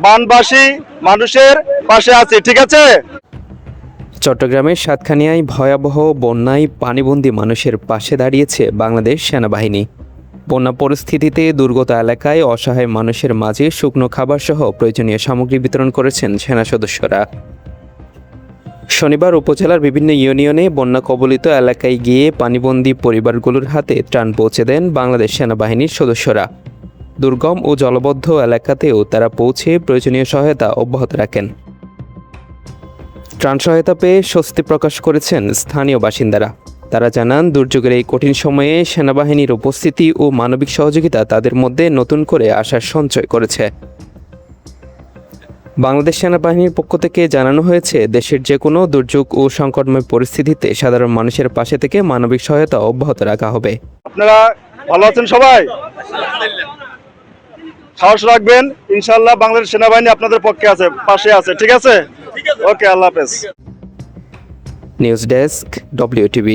বানবাসী মানুষের পাশে আছি, ঠিক আছে? চট্টগ্রামের সাতখানিয়ায় ভয়াবহ বন্যায় পানিবন্দী মানুষের পাশে দাঁড়িয়েছে বাংলাদেশ সেনাবাহিনী। বন্যা পরিস্থিতিতে দুর্গত এলাকায় অসহায় মানুষের মাঝে শুকনো খাবারসহ প্রয়োজনীয় সামগ্রী বিতরণ করেছেন সেনা সদস্যরা। শনিবার উপজেলার বিভিন্ন ইউনিয়নে বন্যা কবলিত এলাকায় গিয়ে পানিবন্দী পরিবারগুলোর হাতে ত্রাণ পৌঁছে দেন বাংলাদেশ সেনাবাহিনীর সদস্যরা। দুর্গম ও জলবদ্ধ এলাকাতেও তারা পৌঁছে প্রয়োজনীয় সহায়তা অব্যাহত রাখেন। ত্রাণ সহায়তা পেয়ে স্বস্তি প্রকাশ করেছেন স্থানীয় বাসিন্দারা। তারা জানান, দুর্যোগের এই কঠিন সময়ে সেনাবাহিনীর উপস্থিতি ও মানবিক সহযোগিতা তাদের মধ্যে নতুন করে আশার সঞ্চয় করেছে। বাংলাদেশ সেনাবাহিনীর পক্ষ থেকে জানানো হয়েছে, দেশের যে কোনো দুর্যোগ ও সংকটময় পরিস্থিতিতে সাধারণ মানুষের পাশে থেকে মানবিক সহায়তা অব্যাহত রাখা হবে। আপনারা ভালো আছেন সবাই? সাহস রাখবেন, ইনশাআল্লাহ বাংলাদেশ সেনাবাহিনী আপনাদের পক্ষে আছে, পাশে আছে, ঠিক আছে? ওকে, আল্লাহ হাফেজ। News desk, WTV।